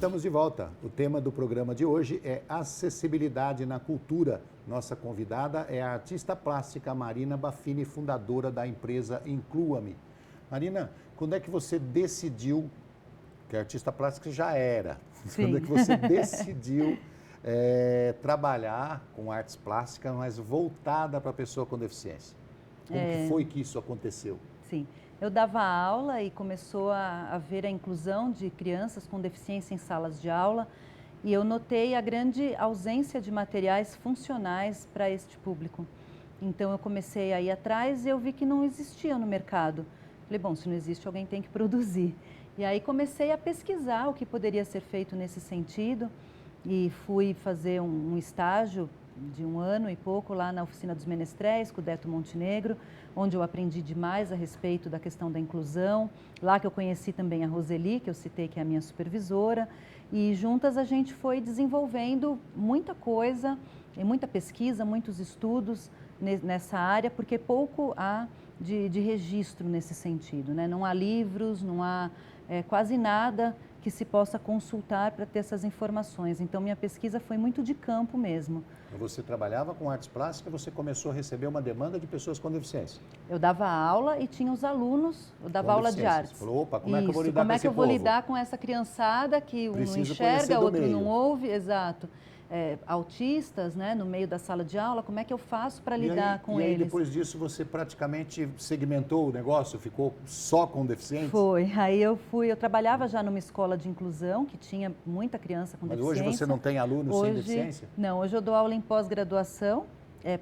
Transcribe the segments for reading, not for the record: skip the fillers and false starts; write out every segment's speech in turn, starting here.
Estamos de volta. O tema do programa de hoje é acessibilidade na cultura. Nossa convidada é a artista plástica Marina Baffini, fundadora da empresa Inclua-me. Marina, quando é que você decidiu, que artista plástica já era, Sim. quando é que você decidiu trabalhar com artes plásticas, mas voltada para a pessoa com deficiência? Como que foi que isso aconteceu? Sim, eu dava aula e começou a haver a inclusão de crianças com deficiência em salas de aula e eu notei a grande ausência de materiais funcionais para este público. Então eu comecei a ir atrás e eu vi que não existia no mercado. Falei, bom, se não existe, alguém tem que produzir. E aí comecei a pesquisar o que poderia ser feito nesse sentido e fui fazer um estágio de 1 ano e pouco lá na Oficina dos Menestréis, com o Deto Montenegro, onde eu aprendi demais a respeito da questão da inclusão. Lá que eu conheci também a Roseli, que eu citei, que é a minha supervisora, e juntas a gente foi desenvolvendo muita coisa, e muita pesquisa, muitos estudos nessa área, porque pouco há de registro nesse sentido, né? Não há livros, não há quase nada que se possa consultar para ter essas informações. Então, minha pesquisa foi muito de campo mesmo. Você trabalhava com artes plásticas, você começou a receber uma demanda de pessoas com deficiência. Eu dava aula e tinha os alunos, eu dava aula de artes. Você falou, opa, como é que eu vou lidar com como é esse que eu vou povo? lidar com essa criançada que um não Preciso enxerga, conhecer do outro meio. não ouve, exato. Autistas, né, no meio da sala de aula, como é que eu faço para lidar com eles? E aí, eles? depois disso, você praticamente segmentou o negócio, ficou só com deficientes? Foi, aí eu trabalhava já numa escola de inclusão, que tinha muita criança com deficiência. Mas hoje você não tem alunos sem deficiência? Não, hoje eu dou aula em pós-graduação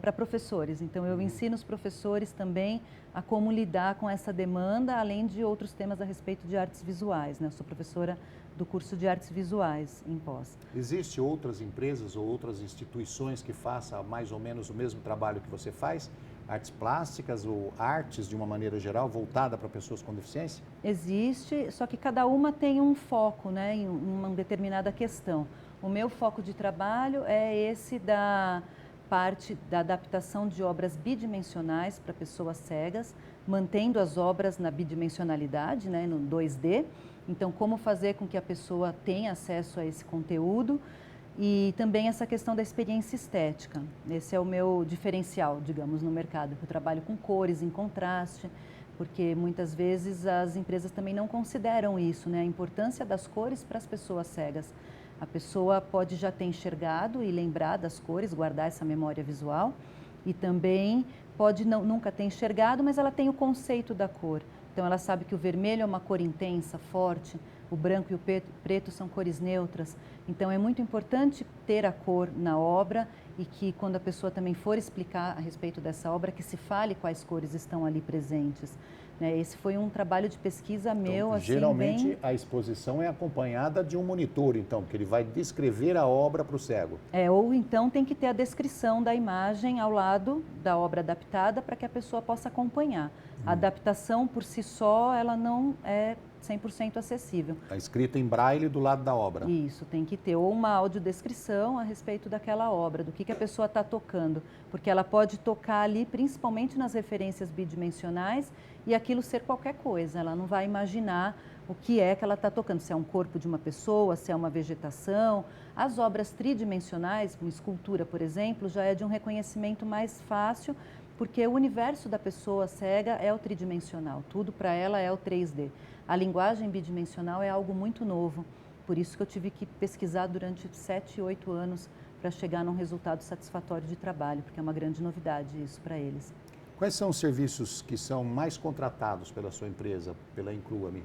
para professores, então eu ensino os professores também a como lidar com essa demanda, além de outros temas a respeito de artes visuais, né? Eu sou professora do curso de artes visuais em pós. Existem outras empresas ou outras instituições que façam mais ou menos o mesmo trabalho que você faz? Artes plásticas ou artes de uma maneira geral voltada para pessoas com deficiência? Existe, só que cada uma tem um foco, né, em uma determinada questão. O meu foco de trabalho é esse da parte da adaptação de obras bidimensionais para pessoas cegas, mantendo as obras na bidimensionalidade, né, no 2D. Então, como fazer com que a pessoa tenha acesso a esse conteúdo e também essa questão da experiência estética. Esse é o meu diferencial, digamos, no mercado. Eu trabalho com cores em contraste, porque muitas vezes as empresas também não consideram isso, né, a importância das cores para as pessoas cegas. A pessoa pode já ter enxergado e lembrar das cores, guardar essa memória visual, e também pode nunca ter enxergado, mas ela tem o conceito da cor. Então ela sabe que o vermelho é uma cor intensa, forte, o branco e o preto são cores neutras. Então é muito importante ter a cor na obra e que quando a pessoa também for explicar a respeito dessa obra, que se fale quais cores estão ali presentes. Esse foi um trabalho de pesquisa meu. Então, assim, geralmente a exposição é acompanhada de um monitor, então, porque ele vai descrever a obra para o cego. Ou então tem que ter a descrição da imagem ao lado da obra adaptada para que a pessoa possa acompanhar. A adaptação por si só, ela não é 100% acessível. Está escrito em braille do lado da obra. Isso, tem que ter ou uma audiodescrição a respeito daquela obra, do que a pessoa está tocando, porque ela pode tocar ali principalmente nas referências bidimensionais e aquilo ser qualquer coisa, ela não vai imaginar o que é que ela está tocando, se é um corpo de uma pessoa, se é uma vegetação. As obras tridimensionais, como escultura, por exemplo, já é de um reconhecimento mais fácil, porque o universo da pessoa cega é o tridimensional, tudo para ela é o 3D. A linguagem bidimensional é algo muito novo, por isso que eu tive que pesquisar durante 7, 8 anos para chegar num resultado satisfatório de trabalho, porque é uma grande novidade isso para eles. Quais são os serviços que são mais contratados pela sua empresa, pela Inclua-me?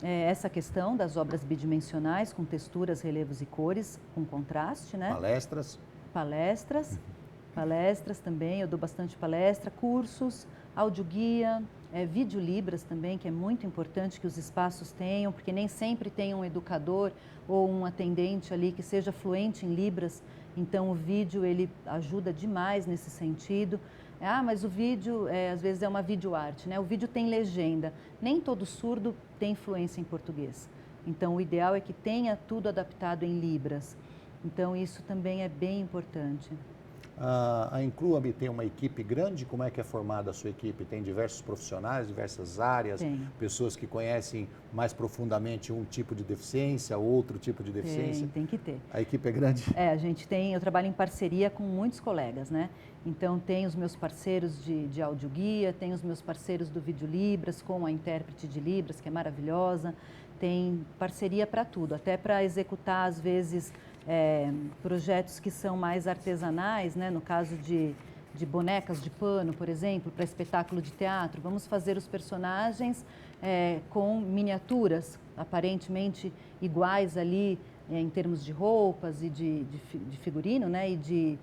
Essa questão das obras bidimensionais, com texturas, relevos e cores, com contraste, né? Palestras? Palestras também, eu dou bastante palestra, cursos, audioguia, videolibras também, que é muito importante que os espaços tenham, porque nem sempre tem um educador ou um atendente ali que seja fluente em libras, então o vídeo ele ajuda demais nesse sentido. Mas o vídeo, às vezes é uma videoarte, né? O vídeo tem legenda, nem todo surdo tem fluência em português, então o ideal é que tenha tudo adaptado em libras, então isso também é bem importante. A Inclua-me tem uma equipe grande? Como é que é formada a sua equipe? Tem diversos profissionais, diversas áreas, pessoas que conhecem mais profundamente um tipo de deficiência, outro tipo de deficiência? Tem que ter. A equipe é grande? Eu trabalho em parceria com muitos colegas, né? Então, tem os meus parceiros de audioguia, tem os meus parceiros do Vídeo Libras, com a intérprete de Libras, que é maravilhosa. Tem parceria para tudo, até para executar, às vezes, projetos que são mais artesanais, né? No caso de bonecas de pano, por exemplo, para espetáculo de teatro. Vamos fazer os personagens com miniaturas, aparentemente iguais ali, em termos de roupas e de figurino, né? E de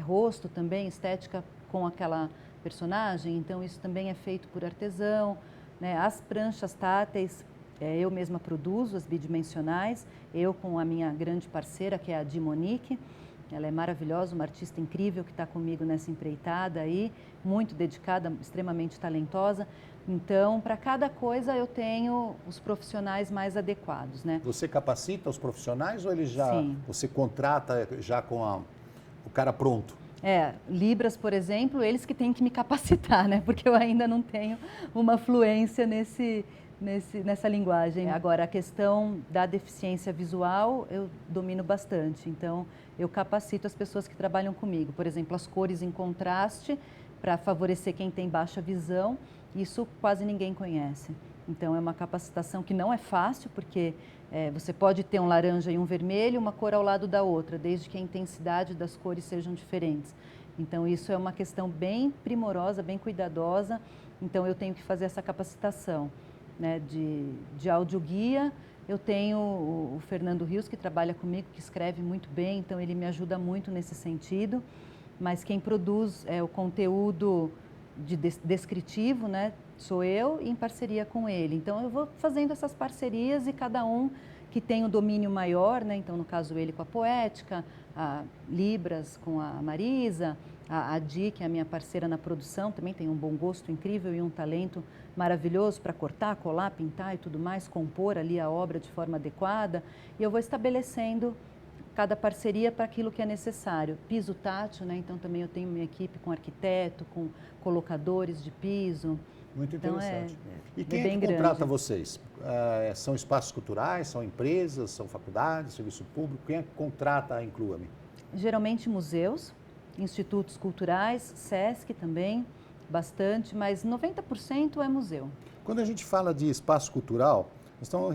rosto também, estética com aquela personagem. Então, isso também é feito por artesão, né? As pranchas táteis, eu mesma produzo, as bidimensionais, eu com a minha grande parceira, que é a Di Monique. Ela é maravilhosa, uma artista incrível que está comigo nessa empreitada aí, muito dedicada, extremamente talentosa. Então, para cada coisa eu tenho os profissionais mais adequados, né? Você capacita os profissionais ou eles já, Sim. Você contrata já com o cara pronto? Libras, por exemplo, eles que têm que me capacitar, né? Porque eu ainda não tenho uma fluência nessa linguagem. Agora, a questão da deficiência visual, eu domino bastante. Então, eu capacito as pessoas que trabalham comigo. Por exemplo, as cores em contraste, para favorecer quem tem baixa visão. Isso quase ninguém conhece. Então, é uma capacitação que não é fácil, porque você pode ter um laranja e um vermelho, uma cor ao lado da outra, desde que a intensidade das cores sejam diferentes. Então, isso é uma questão bem primorosa, bem cuidadosa. Então, eu tenho que fazer essa capacitação, né, de audioguia. Eu tenho o Fernando Rios, que trabalha comigo, que escreve muito bem, então ele me ajuda muito nesse sentido. Mas quem produz o conteúdo descritivo, né, sou eu em parceria com ele. Então, eu vou fazendo essas parcerias e cada um que tem o domínio maior, né? Então, no caso, ele com a Poética, a Libras com a Marisa, a Di, que é a minha parceira na produção, também tem um bom gosto incrível e um talento maravilhoso para cortar, colar, pintar e tudo mais, compor ali a obra de forma adequada. E eu vou estabelecendo cada parceria para aquilo que é necessário. Piso tátil, né? Então também eu tenho minha equipe com arquiteto, com colocadores de piso. Muito interessante. Então e quem é que contrata vocês? São espaços culturais, são empresas, são faculdades, serviço público? Quem é que contrata a Inclua-me? Geralmente museus, institutos culturais, SESC também, bastante, mas 90% é museu. Quando a gente fala de espaço cultural, então,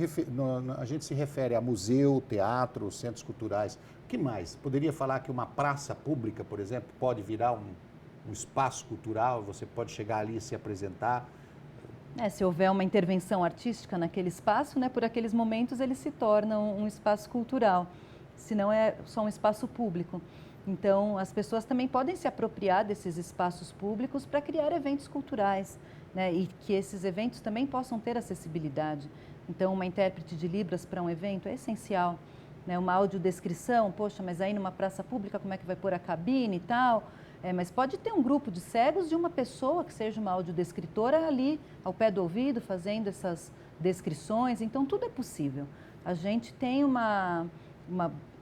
a gente se refere a museu, teatro, centros culturais. O que mais? Poderia falar que uma praça pública, por exemplo, pode virar um espaço cultural, você pode chegar ali e se apresentar? Se houver uma intervenção artística naquele espaço, né, por aqueles momentos ele se torna um espaço cultural, senão é só um espaço público. Então, as pessoas também podem se apropriar desses espaços públicos para criar eventos culturais, né, e que esses eventos também possam ter acessibilidade. Então, uma intérprete de Libras para um evento é essencial, né? Uma audiodescrição, poxa, mas aí numa praça pública como é que vai pôr a cabine e tal? Mas pode ter um grupo de cegos de uma pessoa que seja uma audiodescritora ali ao pé do ouvido, fazendo essas descrições. Então, tudo é possível. A gente tem uma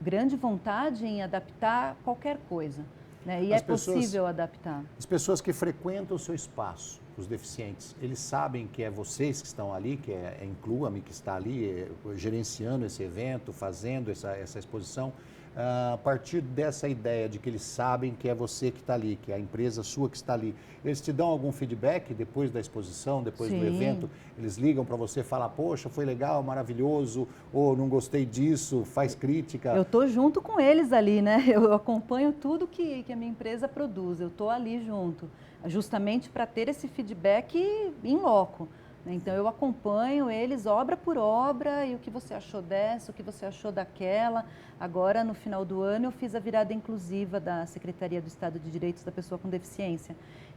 grande vontade em adaptar qualquer coisa, né? E possível adaptar. As pessoas que frequentam o seu espaço, os deficientes, eles sabem que é vocês que estão ali, que é Inclua-me que está ali gerenciando esse evento, fazendo essa exposição. A partir dessa ideia de que eles sabem que é você que está ali, que é a empresa sua que está ali, eles te dão algum feedback depois da exposição, depois do evento? Eles ligam para você e falam, poxa, foi legal, maravilhoso, ou não gostei disso, faz crítica? Eu estou junto com eles ali, né? Eu acompanho tudo que a minha empresa produz, eu estou ali junto, justamente para ter esse feedback em loco. Então, eu acompanho eles obra por obra, e o que você achou dessa, o que você achou daquela. Agora, no final do ano, eu fiz a virada inclusiva da Secretaria do Estado de Direitos da Pessoa com Deficiência.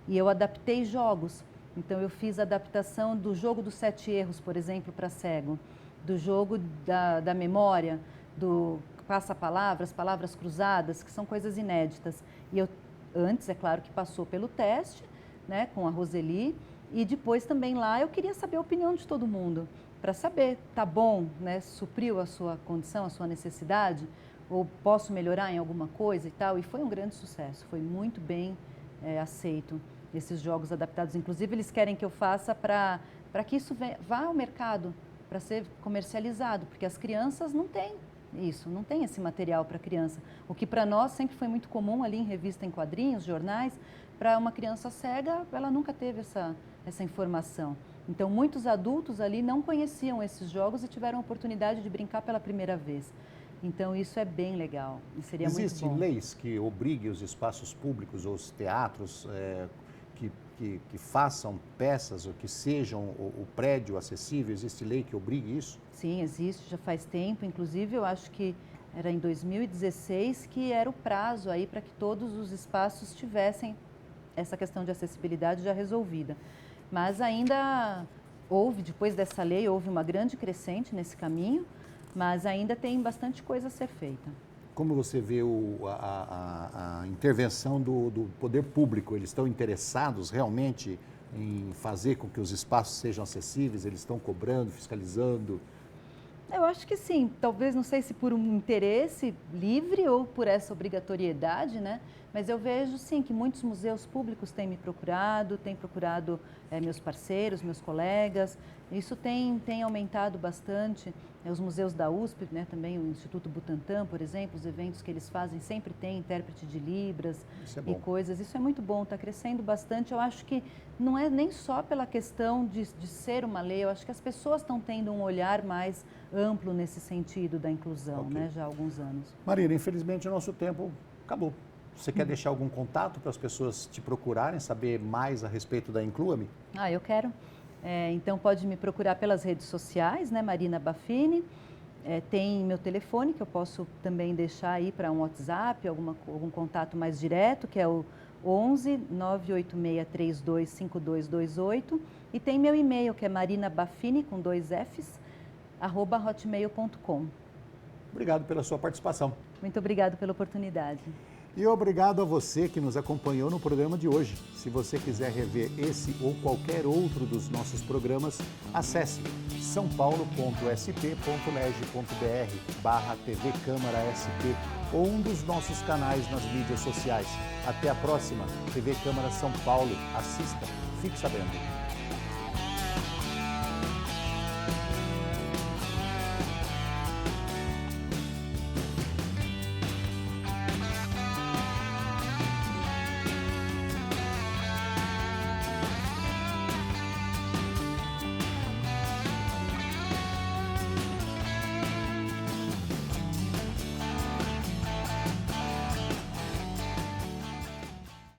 E eu adaptei jogos. Então, eu fiz a adaptação do jogo dos 7 erros, por exemplo, para cego. Do jogo da memória, do passa-palavras, palavras cruzadas, que são coisas inéditas. E eu, antes, é claro que passou pelo teste, né, com a Roseli. E depois também lá eu queria saber a opinião de todo mundo, para saber, tá bom, né, supriu a sua condição, a sua necessidade, Ou posso melhorar em alguma coisa e tal? E foi um grande sucesso, foi muito bem aceito esses jogos adaptados. Inclusive, eles querem que eu faça para que isso vá ao mercado, para ser comercializado, porque as crianças não têm isso, não tem esse material para criança. O que para nós sempre foi muito comum ali em revista em quadrinhos, jornais, para uma criança cega, ela nunca teve essa informação. Então, muitos adultos ali não conheciam esses jogos e tiveram a oportunidade de brincar pela primeira vez. Então, isso é bem legal e seria muito bom. Existem leis que obriguem os espaços públicos, os teatros, que façam peças ou que sejam o prédio acessível? Existe lei que obrigue isso? Sim, existe, já faz tempo. Inclusive, eu acho que era em 2016 que era o prazo aí para que todos os espaços tivessem essa questão de acessibilidade já resolvida. Mas ainda depois dessa lei, houve uma grande crescente nesse caminho, mas ainda tem bastante coisa a ser feita. Como você vê a intervenção do poder público? Eles estão interessados realmente em fazer com que os espaços sejam acessíveis? Eles estão cobrando, fiscalizando? Eu acho que sim, talvez, não sei se por um interesse livre ou por essa obrigatoriedade, né? Mas eu vejo sim que muitos museus públicos têm me procurado, têm procurado meus parceiros, meus colegas. Isso tem aumentado bastante. Os museus da USP, né, também o Instituto Butantan, por exemplo, os eventos que eles fazem sempre tem intérprete de Libras e coisas. Isso é muito bom, está crescendo bastante. Eu acho que não é nem só pela questão de ser uma lei, eu acho que as pessoas estão tendo um olhar mais amplo nesse sentido da inclusão, né, já há alguns anos. Marina, infelizmente o nosso tempo acabou. Você quer deixar algum contato para as pessoas te procurarem, saber mais a respeito da Inclua-me? Eu quero. Então, pode me procurar pelas redes sociais, né, Marina Baffini. Tem meu telefone, que eu posso também deixar aí para um WhatsApp, algum contato mais direto, que é o 11 98632 5228. E tem meu e-mail, que é marinabaffini, com 2 Fs, @hotmail.com. Obrigado pela sua participação. Muito obrigado pela oportunidade. E obrigado a você que nos acompanhou no programa de hoje. Se você quiser rever esse ou qualquer outro dos nossos programas, acesse saopaulo.sp.leg.br/TV Câmara SP ou um dos nossos canais nas mídias sociais. Até a próxima, TV Câmara São Paulo. Assista, fique sabendo.